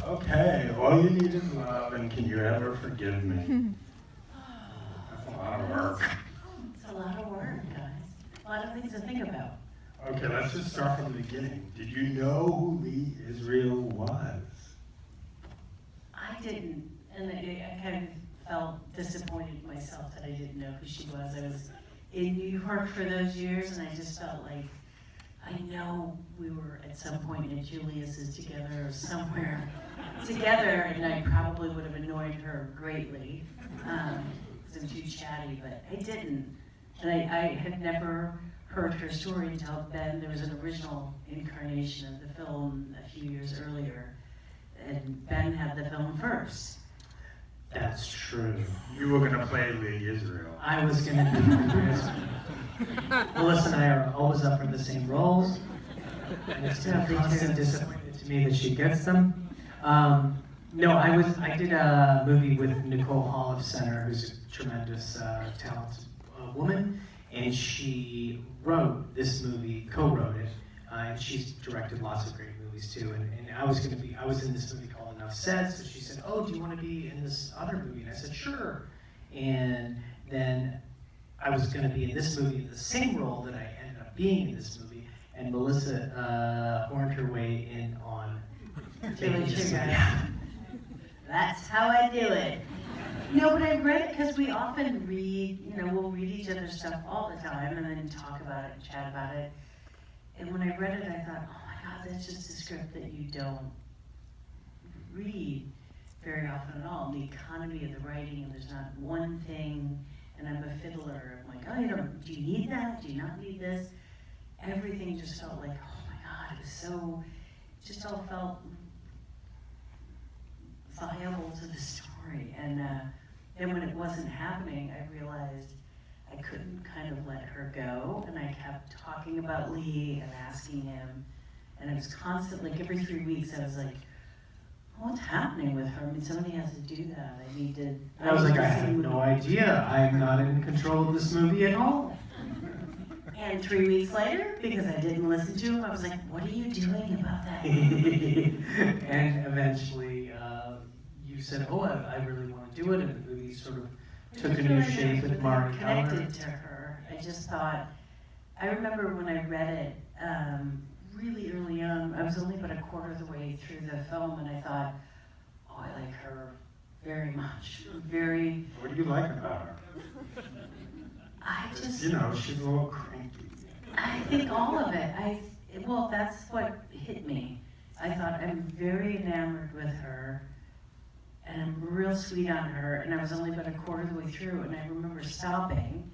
Okay, all you need is love, and can you ever forgive me? That's a lot of work. It's a lot of work, guys. A lot of things to think about. Okay, let's just start from the beginning. Did you know who Lee Israel was? I didn't, and I kind of felt disappointed myself that I didn't know who she was. I was in New York for those years, and I just felt like, I know we were at some point at Julius's together or somewhere together, and I probably would have annoyed her greatly because I'm too chatty, but I didn't. And I had never heard her story until then. There was an original incarnation of the film a few years earlier, and Ben had the film first. That's true. You were going to play Lee Israel. I was going to be Lee Israel. Melissa and I are always up for the same roles, and it's been a constant disappointment to me that she gets them. No, I did a movie with Nicole Holliff Center, who's a tremendous, talented woman, and she wrote this movie, co-wrote it, and she's directed lots of great movies too. And I was in this movie called Enough Said, so she said, "Oh, do you want to be in this other movie?" And I said, "Sure." And then I was going to be in this movie in the same role that I ended up being in this movie, and Melissa horned her way in on taking this movie. That's how I do it. No, but I read it because we often read, we'll read each other's stuff all the time and then talk about it and chat about it. And when I read it, I thought, oh my God, that's just a script that you don't read very often at all. The economy of the writing, and there's not one thing, and I'm a fiddler. I'm like, oh, do you need that? Do you not need this? Everything just felt like, oh my God, it was so, just all felt viable to the story. And then when it wasn't happening, I realized I couldn't kind of let her go, and I kept talking about Lee and asking him, and it was constantly, like every 3 weeks, I was like, what's happening with her? I mean, somebody has to do that. I need to. And I was like, I have no idea. I'm not in control of this movie at all. And 3 weeks later, because I didn't listen to him, I was like, what are you doing about that? And eventually, you said, oh, I really want to do it, and the movie sort of took a new shape with Mari Keller. Connected to her. I just thought, I remember when I read it, really early on, I was only about a quarter of the way through the film, and I thought, oh, I like her very much. Very. What do you like about her? I just. She's a little cranky. I think all of it. Well, that's what hit me. I thought I'm very enamored with her, and I'm real sweet on her, and I was only about a quarter of the way through, and I remember stopping,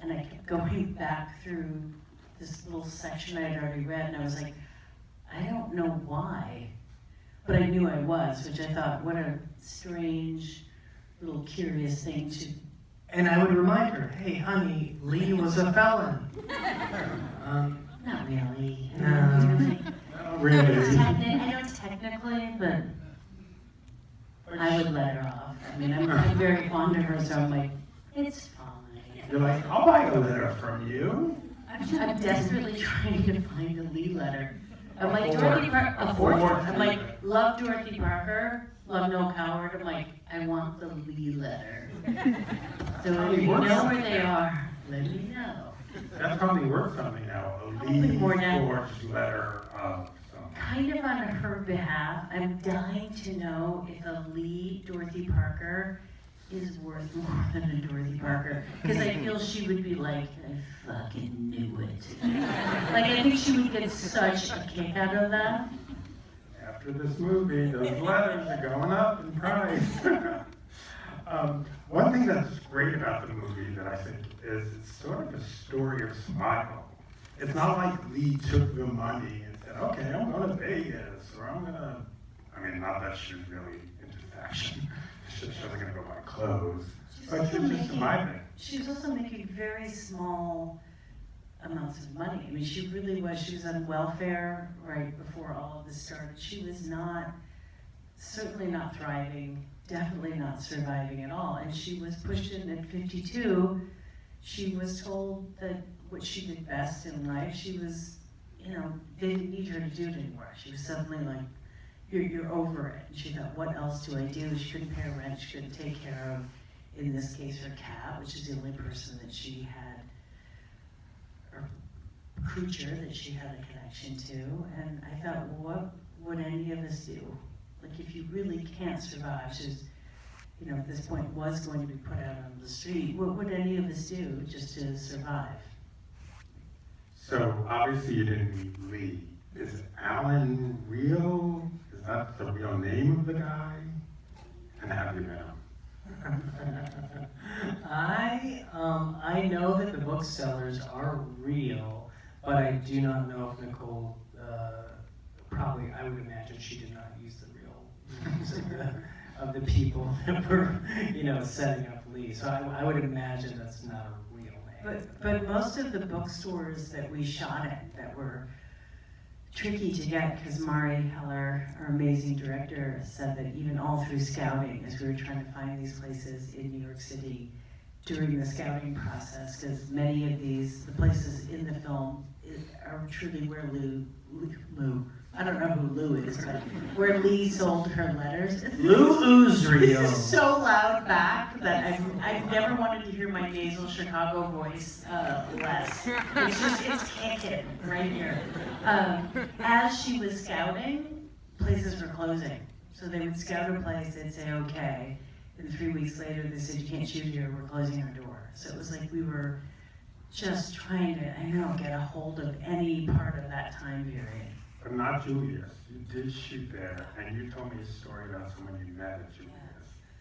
and I kept going back through this little section I had already read, and I was like, I don't know why, but I knew I was, which I thought, what a strange, little curious thing to. And I would remind her, hey, honey, Lee was a felon. Not really. No. Not really. I know technically, but I would let her off. I mean, I'm very fond of her, so I'm like, it's fine. You're like, I'll buy a letter from you. I'm desperately trying to find a Lee letter. I'm like, Dorothy Parker, a fortune. I'm like, love Dorothy Parker, love Noel Coward. I'm like, I want the Lee letter. So if you know where they are, let me know. That's probably worth something now. A Probably Lee more now. George letter of something. Kind of on her behalf, I'm dying to know if a Lee Dorothy Parker is worth more than a Dorothy Parker. Because I feel she would be like, I fucking knew it. Like, I think she would get such a kick out of that. After this movie, those letters are going up in price. One thing that's great about the movie that I think is it's sort of a story of survival. It's not like Lee took the money and said, okay, I'm going to Vegas, or I'm going to, not that she's really into fashion. She wasn't going to go buy clothes. But she was just surviving. She was also making very small amounts of money. I mean, she really was. She was on welfare right before all of this started. She was certainly not thriving, definitely not surviving at all. And she was pushed in at 52. She was told that what she did best in life, she was, they didn't need her to do it anymore. She was suddenly like, you're over it. And she thought, what else do I do? She couldn't pay her rent, she couldn't take care of, in this case, her cat, which is the only person that she had, or creature that she had a connection to. And I thought, well, what would any of us do? Like, if you really can't survive, she's, you know, at this point was going to be put out on the street, what would any of us do just to survive? So obviously you didn't meet Lee. Is Alan real? Is that the real name of the guy? And have you met him? I know that the booksellers are real, but I do not know if Nicole, probably, I would imagine she did not use the real names of the people that were, you know, setting up Lee. So I would imagine that's not a real name. But most of the bookstores that we shot at that were tricky to get, because Mari Heller, our amazing director, said that even all through scouting, as we were trying to find these places in New York City during the scouting process, because many of these, the places in the film are truly where Lou, I don't know who Lou is, but where Lee sold her letters. Lou Uzrio. This is so loud back that I've never wanted to hear my nasal Chicago voice less. It's kicking right here. As she was scouting, places were closing. So they would scout a place, they'd say, okay. And 3 weeks later, they said, you can't shoot here, we're closing our door. So it was like we were just trying to, get a hold of any part of that time period. But not Julius. You did shoot there, and you told me a story about someone you met at Julius.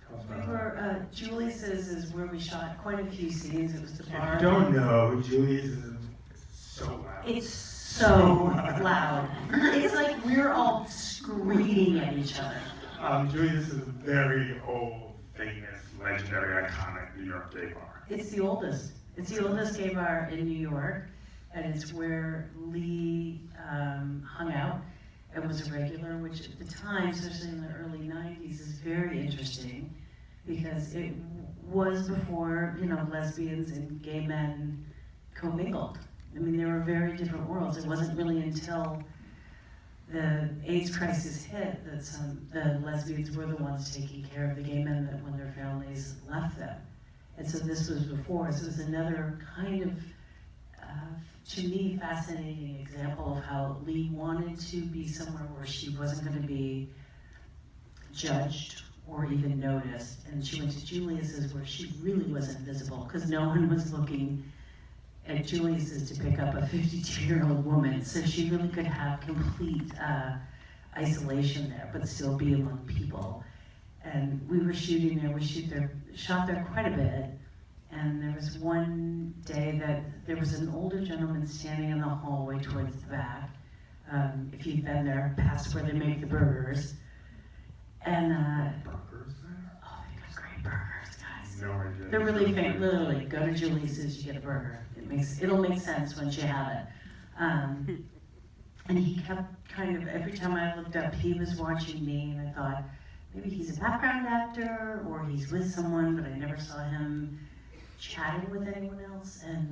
Tell us about that. Julius's is where we shot quite a few scenes. It was the bar. If you don't know, Julius is so loud. It's so loud. It's like we're all screaming at each other. Julius is a very old, famous, legendary, iconic New York gay bar. It's the oldest. It's the oldest gay bar in New York, and it's where Lee hung out and was a regular, which at the time, especially in the early 90s, is very interesting because it was before, lesbians and gay men commingled. I mean, they were very different worlds. It wasn't really until the AIDS crisis hit that the lesbians were the ones taking care of the gay men that when their families left them. And so this was before, so it was another kind of, to me, fascinating example of how Lee wanted to be somewhere where she wasn't going to be judged or even noticed. And she went to Julius's where she really wasn't visible because no one was looking at Julius's to pick up a 52-year-old woman. So she really could have complete isolation there, but still be among people. And we were shooting there, shot there quite a bit. And there was one day that there was an older gentleman standing in the hallway towards the back. If you've been there, past where they make the burgers. And Burgers there? oh, they got great burgers, guys. No idea. They're really famous. Literally, go to Julius's, you get a burger. It'll make sense once you have it. And he kept kind of, every time I looked up, he was watching me, and I thought, maybe he's a background actor, or he's with someone, but I never saw him chatting with anyone else. And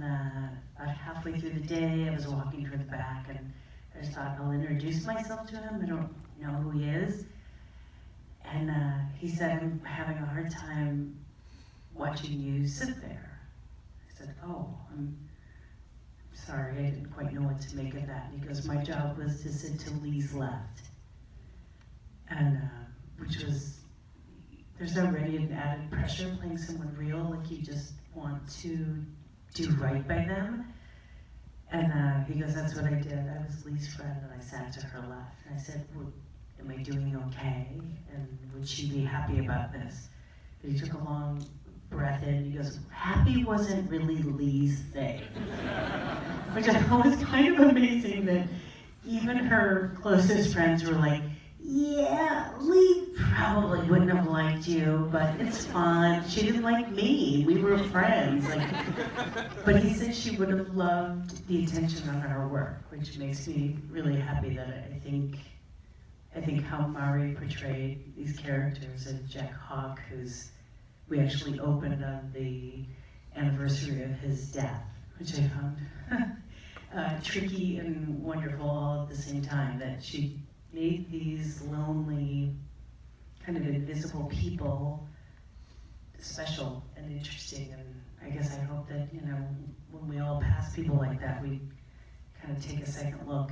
about halfway through the day, I was walking toward the back, and I just thought, I'll introduce myself to him. I don't know who he is. And he said, I'm having a hard time watching you sit there. I said, oh, I'm sorry, I didn't quite know what to make of that. And he goes, my job was to sit to Lee's left. And which was, there's already an added pressure playing someone real, like you just want to do right by them. And he goes, that's what I did. I was Lee's friend, and I sat to her left. And I said, well, am I doing okay? And would she be happy about this? But he took a long breath in, and he goes, happy wasn't really Lee's thing. Which I thought was kind of amazing that even her closest friends were like, yeah, Lee probably wouldn't have liked you, but it's fine. She didn't like me. We were friends. But he said she would have loved the attention on her work, which makes me really happy that I think how Mari portrayed these characters, and Jack Hawk, we actually opened on the anniversary of his death, which I found tricky and wonderful all at the same time, that she made these lonely, kind of invisible people special and interesting. And I guess I hope that, you know, when we all pass people like that, we kind of take a second look.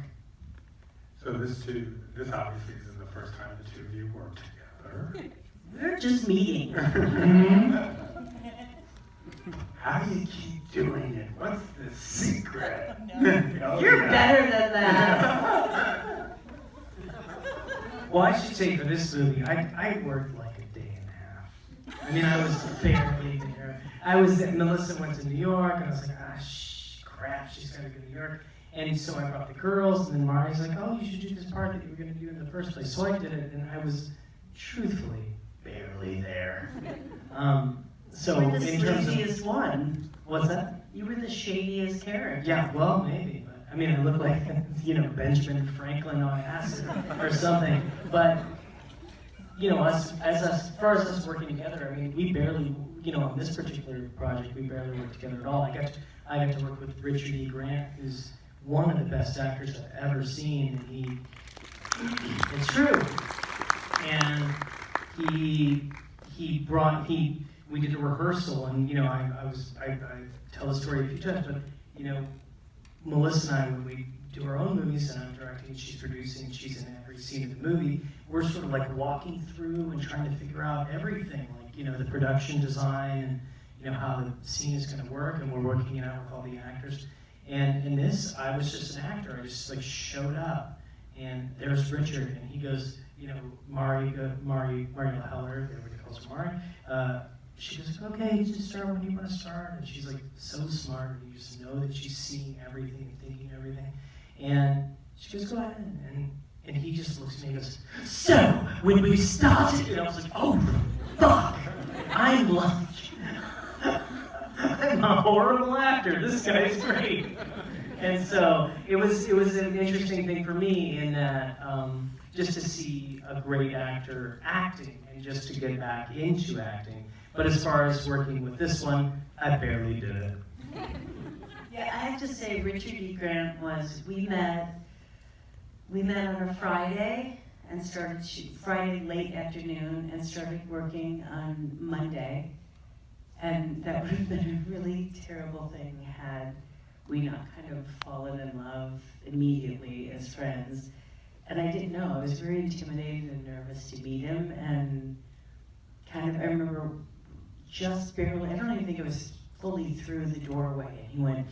So this obviously isn't the first time the two of you worked together. We're just meeting. How do you keep doing it? What's the secret? Oh, You're yeah. better than that. Well, I should say for this movie, I worked like a day and a half. I mean, I was barely there. Melissa went to New York, and I was like, crap, she's got to go to New York. And so I brought the girls, and then Mari's like, oh, you should do this part that you were going to do in the first place. So I did it, and I was truthfully barely there. So You were the in terms of, sleaziest one. what's that? You were the shadiest character. Yeah, well, maybe. But, I mean, I look like, you know, Benjamin Franklin on acid or something. But, you know, as far as us working together, I mean, we barely, you know, on this particular project, we barely worked together at all. I got to work with Richard E. Grant, who's one of the best actors I've ever seen. And it's true. And we did a rehearsal, and, you know, I tell the story a few times, but, you know, Melissa and I, when we do our own movies, and I'm directing, she's producing, she's in every scene of the movie, we're sort of like walking through and trying to figure out everything, like, you know, the production design, and, you know, how the scene is going to work, and we're working it out with all the actors. And in this, I was just an actor. I just like showed up, and there's Richard, and he goes, you know, Mari Heller, everybody calls her Mari. She goes, okay, just start when you want to start. And she's like so smart, and you just know that she's seeing everything and thinking everything. And she goes, go ahead. And he just looks at me and goes, so when we started, and I was like, oh, fuck, I'm a horrible actor. This guy's great. And so it was an interesting thing for me in that just to see a great actor acting and just to get back into acting. But as far as working with this one, I barely did it. Yeah, I have to say, Richard E. Grant we met on a Friday and started Friday late afternoon and started working on Monday. And that would have been a really terrible thing had we not kind of fallen in love immediately as friends. And I didn't know, I was very intimidated and nervous to meet him, and kind of, I remember just barely, I don't even think it was fully through the doorway, and he went,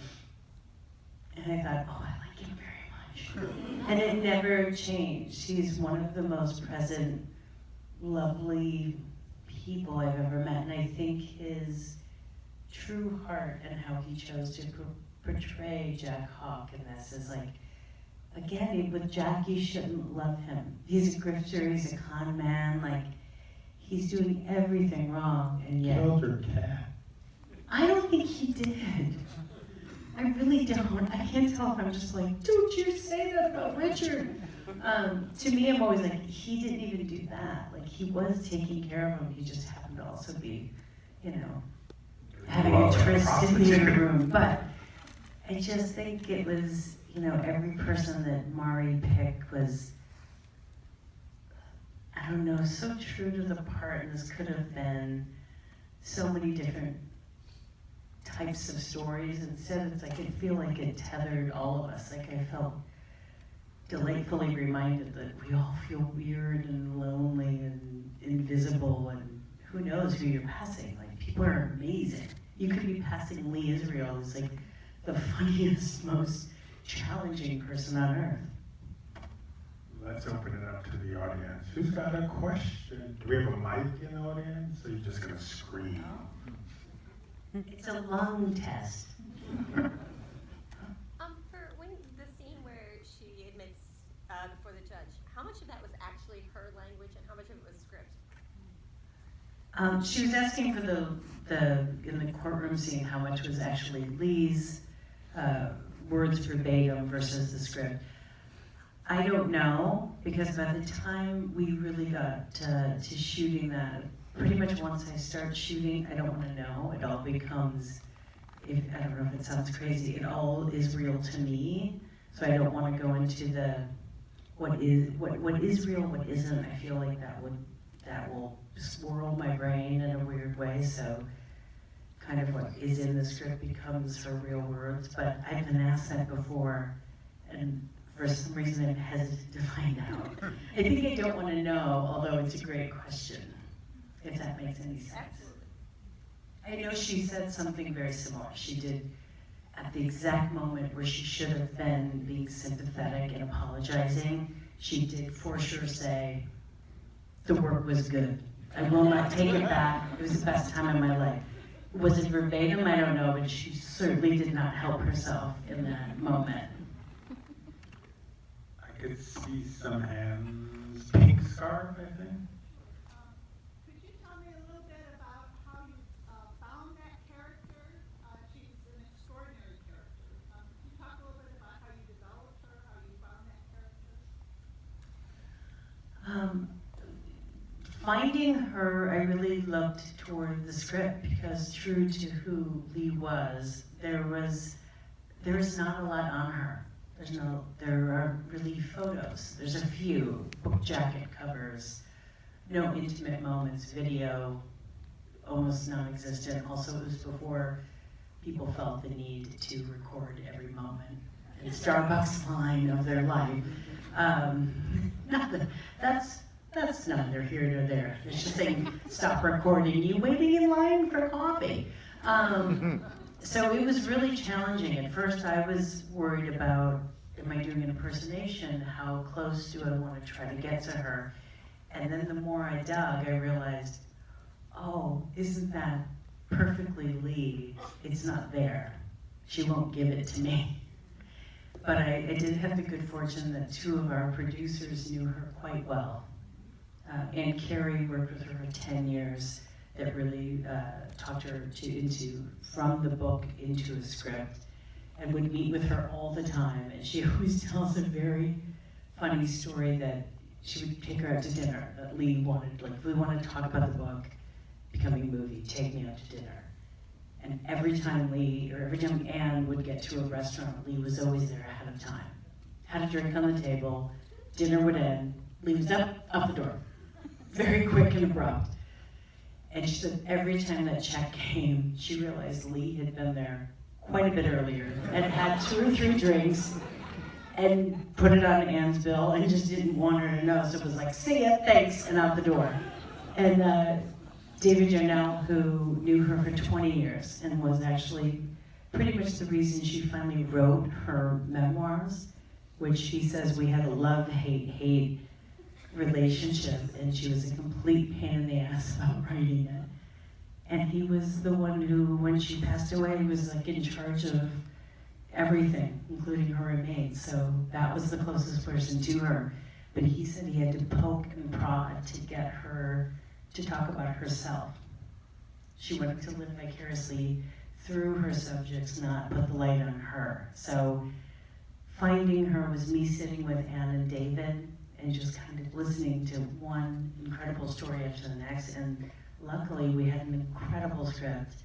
and I thought, oh, I like him very much. And it never changed. He's one of the most present, lovely people I've ever met, and I think his true heart and how he chose to portray Jack Hawk in this is like, again, with Jack, you shouldn't love him. He's a grifter, he's a con man, like, he's doing everything wrong, and yet... Killed your cat. I don't think he did. I really don't. I can't tell if I'm just like, don't you say that about Richard. To me, I'm always like, he didn't even do that. Like, he was taking care of him, he just happened to also be, you know, having a tryst in the other room. But I just think it was, you know, every person that Mari picked was, I don't know, so true to the part, and this could have been so many different types of stories. Instead, it's like, I feel like it tethered all of us. Like, I felt delightfully reminded that we all feel weird and lonely and invisible, and who knows who you're passing. Like, people are amazing. You could be passing Lee Israel, who's like the funniest, most challenging person on earth. Let's open it up to the audience. Who's got a question? Do we have a mic in the audience? Or are you just going to scream? It's a lung test. For when the scene where she admits before the judge, how much of that was actually her language and how much of it was script? She was asking for the in the courtroom scene how much was actually Lee's words verbatim versus the script. I don't know, because by the time we really got to shooting that, pretty much once I start shooting, I don't want to know. It all becomes, I don't know if it sounds crazy, it all is real to me. So I don't want to go into the what is real, what isn't. I feel like that will swirl my brain in a weird way. So kind of what is in the script becomes her real words. But I've been asked that before, and for some reason I'm hesitant to find out. I think I don't want to know, although it's a great question, if that makes any sense. I know she said something very similar. She did, at the exact moment where she should have been being sympathetic and apologizing, she did for sure say, the work was good. I will not take it back. It was the best time of my life. Was it verbatim? I don't know, but she certainly did not help herself in that moment. I could see some hands. Pink scarf, I think. Could you tell me a little bit about how you found that character? She's an extraordinary character. Can you talk a little bit about how you developed her, how you found that character? Finding her, I really looked toward the script because true to who Lee was, there is not a lot on her. There aren't really photos. There's a few book jacket covers, no intimate moments, video, almost non-existent. Also, it was before people felt the need to record every moment in Starbucks line of their life. That's neither here nor there. It's just saying, stop recording, you waiting in line for coffee. So it was really challenging. At first I was worried about, am I doing an impersonation? How close do I want to try to get to her? And then the more I dug, I realized, oh, isn't that perfectly Lee? It's not there. She won't give it to me. But I did have the good fortune that two of our producers knew her quite well. And Carrie worked with her for 10 years. That really talked her from the book into a script, and would meet with her all the time. And she always tells a very funny story that she would take her out to dinner. That Lee wanted, like, if we want to talk about the book becoming a movie, take me out to dinner. And every time Anne would get to a restaurant, Lee was always there ahead of time. Had a drink on the table, dinner would end, Lee was up the door. Very quick and abrupt. And she said every time that check came, she realized Lee had been there quite a bit earlier and had 2 or 3 drinks and put it on Anne's bill and just didn't want her to know. So it was like, see ya, thanks, and out the door. And David Yarnell, who knew her for 20 years and was actually pretty much the reason she finally wrote her memoirs, which he says we had a love-hate relationship, and she was a complete pain in the ass about writing it. And he was the one who, when she passed away, was like in charge of everything, including her remains. So that was the closest person to her. But he said he had to poke and prod to get her to talk about herself. She wanted to live vicariously through her subjects, not put the light on her. So finding her was me sitting with Anne and David and just kind of listening to one incredible story after the next. And luckily we had an incredible script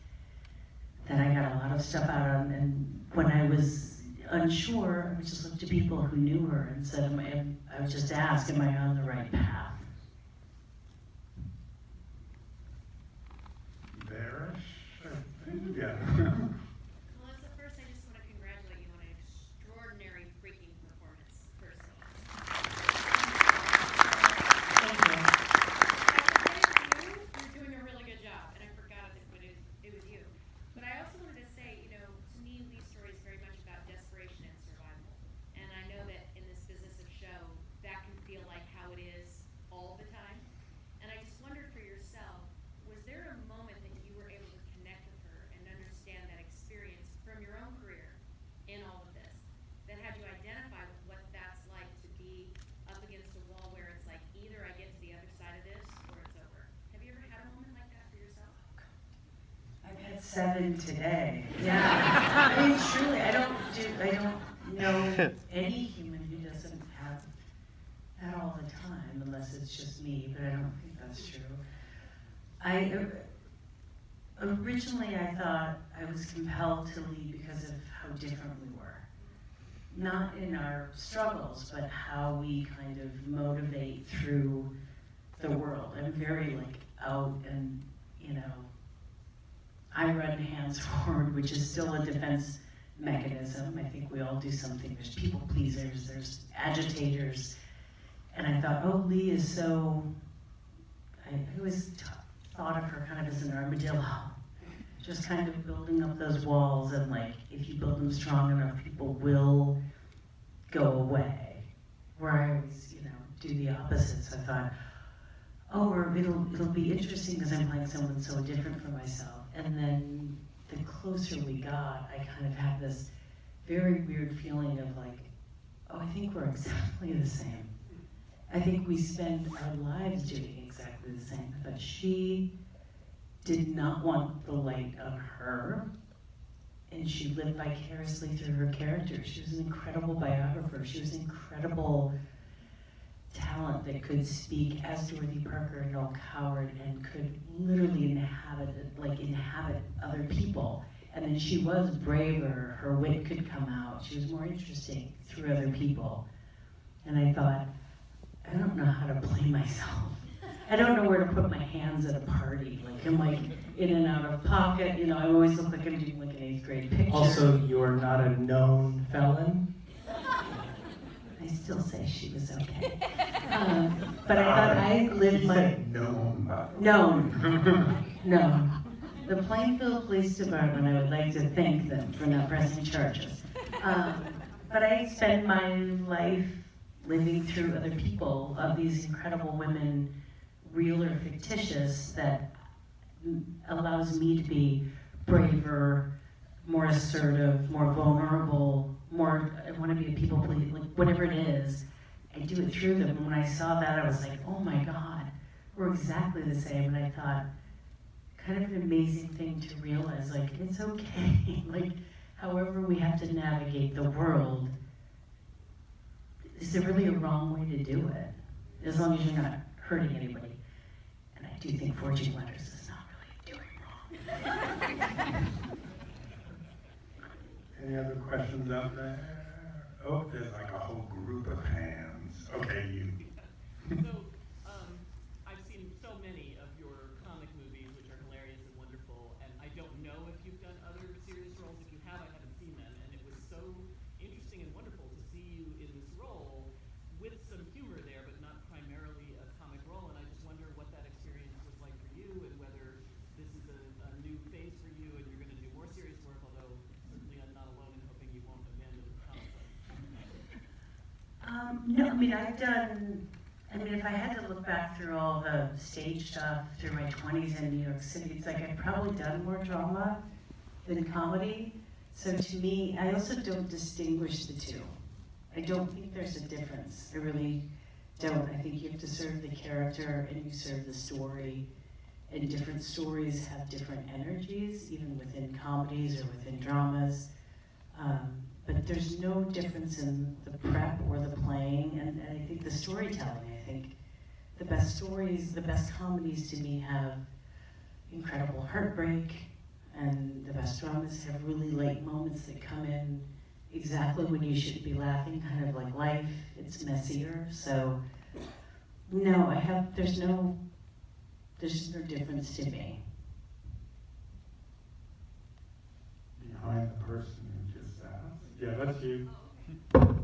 that I got a lot of stuff out of. And when I was unsure, I would just look to people who knew her and said, I would just ask, am I on the right path? There-ish, I think, yeah. Melissa, first I just want to congratulate you on an extraordinary freaking performance, personally. Thank you. You're doing a really good job, and I forgot it, but it was you. But I also wanted to say, you know, to me, Lee's story is very much about desperation and survival. And I know that in this business of show, that can feel like how it is all the time. And I just wondered for yourself, was there a moment that you were able to connect with her and understand that experience from your own career in all of this, that had you identify with what that's like to be up against a wall where it's like, either I get to the other side of this or it's over? Have you ever had a moment like that for yourself? I've had 7 today. Yeah. I mean, truly, I don't know any human who doesn't have that all the time, unless it's just me, but I don't think that's true. Originally I thought I was compelled to lead because of how different we were. not in our struggles, but how we kind of motivate through the world. I'm very like out and, you know, I run hands forward, which is still a defense mechanism. I think we all do something. There's people pleasers, there's agitators. And I thought, oh, Lee is so, I always thought of her kind of as an armadillo. Just kind of building up those walls, and like, if you build them strong enough, people will go away. Where I always, you know, do the opposite. So I thought, oh, or it'll be interesting because I'm playing someone so different from myself. And then the closer we got, I kind of had this very weird feeling of like, oh, I think we're exactly the same. I think we spend our lives doing exactly the same. But she did not want the light on her, and she lived vicariously through her character. She was an incredible biographer. She was an incredible talent that could speak as Dorothy Parker and Noel Coward, and could literally inhabit other people. And then she was braver, her wit could come out, she was more interesting through other people. And I thought, I don't know how to play myself. I don't know where to put my hands at a party. Like, I'm like in and out of pocket, you know, I always look like I'm doing like an 8th grade picture. Also, you're not a known felon. I still say she was okay. But I thought I lived my... No. The Plainfield Police Department, I would like to thank them for not pressing charges. But I spent my life living through other people, of these incredible women, real or fictitious, that allows me to be braver, more assertive, more vulnerable, more, I want to be a people pleaser, like whatever it is, I do it through them. And when I saw that, I was like, oh my God, we're exactly the same. And I thought, kind of an amazing thing to realize, like, it's okay. Like, however we have to navigate the world, is there really a wrong way to do it? As long as you're not hurting anybody. And I do think forging letters is not really doing wrong. Any other questions out there? Oh, there's like a whole group of hands. Okay, you. So, I've seen so many of your comic movies, which are hilarious and wonderful, and I don't know if you've done other serious roles. If you have, I haven't seen them, and it was so interesting and wonderful to see you in this role with some humor there, but not primarily a comic role, and I just wonder what that experience was like for you, and whether this is a new phase for you, and you're going to do more serious work, although certainly I'm not alone in hoping you won't abandon the comic book. No, I mean, if I had to look back through all the stage stuff through my 20s in New York City, it's like I've probably done more drama than comedy. So to me, I also don't distinguish the two. I don't think there's a difference. I really don't. I think you have to serve the character and you serve the story. And different stories have different energies, even within comedies or within dramas. But there's no difference in the prep or the playing, and I think the storytelling. I think the best stories, the best comedies to me have incredible heartbreak, and the best dramas have really light moments that come in exactly when you should be laughing, kind of like life. It's messier, so no, there's no difference to me. Behind the person who just asked. Yeah, that's you. You're amazing.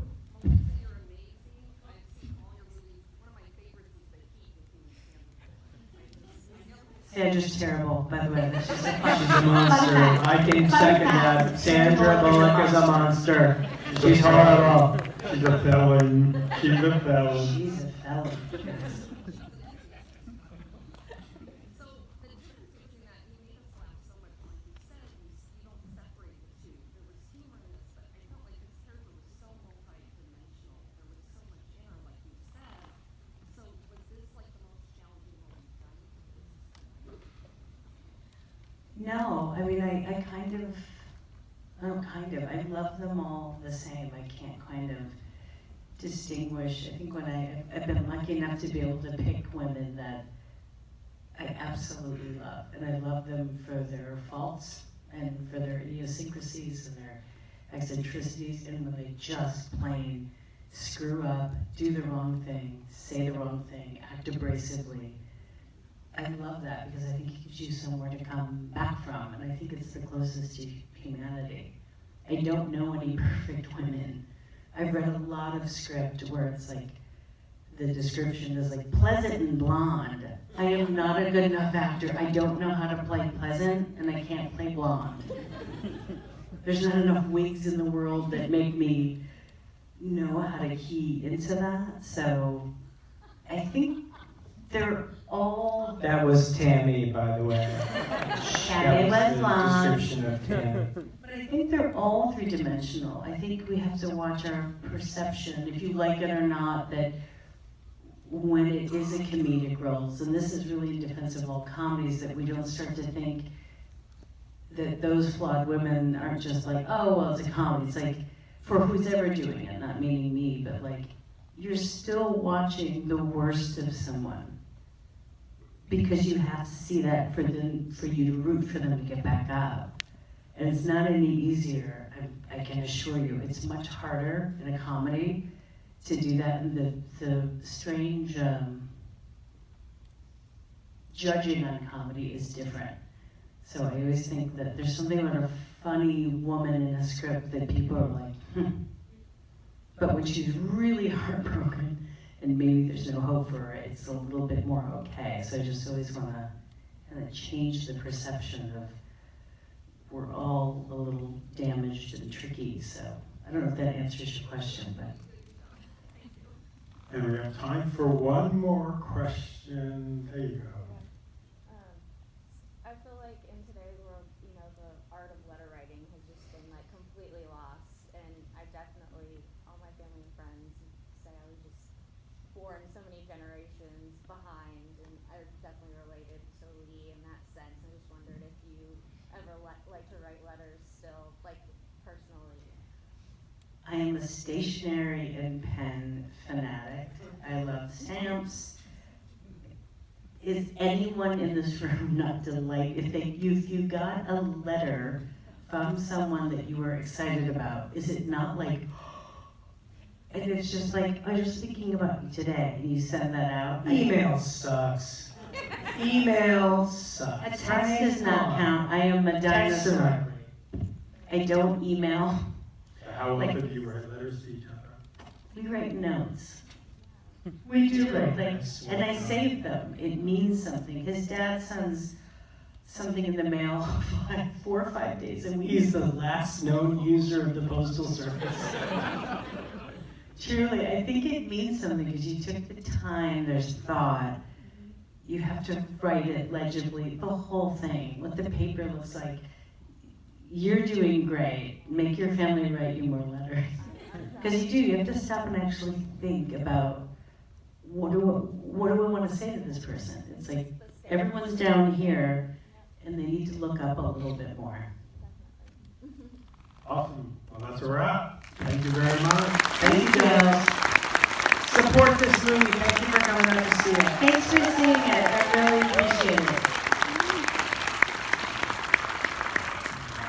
I've seen all your movies. One of my favorites is The Heat with Sandra's terrible, by the way. That's just She's a monster. I can second that. Sandra Bullock is a monster. She's horrible. She's a felon. She's a felon. She's a felon. So the difference between that, you made us laugh so much. Like you said, you don't separate the two. There was humor in this, but I felt like this character was so multi-dimensional. There was so much in her, like you said. So was this like the most challenging role you've done? No, I mean, I love them all the same. I can't kind of distinguish. I think when I've been lucky enough to be able to pick women that I absolutely love, and I love them for their faults and for their idiosyncrasies and eccentricities and when they just plain screw up, do the wrong thing, say the wrong thing, act abrasively. I love that because I think it gives you somewhere to come back from, and I think it's the closest to humanity. I don't know any perfect women. I've read a lot of script where it's like, the description is like pleasant and blonde. I am not a good enough actor. I don't know how to play pleasant and I can't play blonde. There's not enough wigs in the world that make me know how to key into that. So I think they're all. That was Tammy, by the way. Tammy was the blonde. description of Tammy. But I think they're all three-dimensional. I think we have to watch our perception, if you like it or not, that when it is a comedic roles, and this is really in defense of all comedies, that we don't start to think that those flawed women aren't just like, oh, well, it's a comedy. It's like, for who's ever doing it, not meaning me, but like, you're still watching the worst of someone because you have to see that for you to root for them to get back up. And it's not any easier, I can assure you. It's much harder in a comedy to do that, and the strange judging on comedy is different. So I always think that there's something about a funny woman in a script that people are like, But when she's really heartbroken and maybe there's no hope for her, it's a little bit more okay. So I just always want to kind of change the perception of we're all a little damaged and tricky. So I don't know if that answers your question, but. And we have time for one more question. There you go. I feel like in today's world, you know, the art of letter writing has just been like completely lost. And I definitely, all my family and friends say I was just born so many generations behind, and I definitely related to Lee in that sense. I just wondered if you ever like to write letters still, like personally. I am a stationery and pen fanatic. I love stamps. Is anyone in this room not delighted? If you got a letter from someone that you were excited about, is it not like, and it's just like, I was thinking about you today, and you send that out? Email sucks. Email sucks. A text does not count. I am a Text are dinosaur. I don't email. How Like- often do you write letters to each other? We write notes. We do Like, write like, notes. and I save them. It means something. His dad sends something in the mail 4 or 5 days a week. He's the last known user of the Postal Service. Truly, I think it means something because you took the time, there's thought. You have to write it legibly, the whole thing, what the paper looks like. You're doing great. Make your family write you more letters. Because you have to stop and actually think about what do I want to say to this person? It's like everyone's down here and they need to look up a little bit more. Awesome. Well, that's a wrap. Thank you very much. Thank you, girls. Support this movie. Thank you for coming out to see it. Thanks for seeing it. I really appreciate it.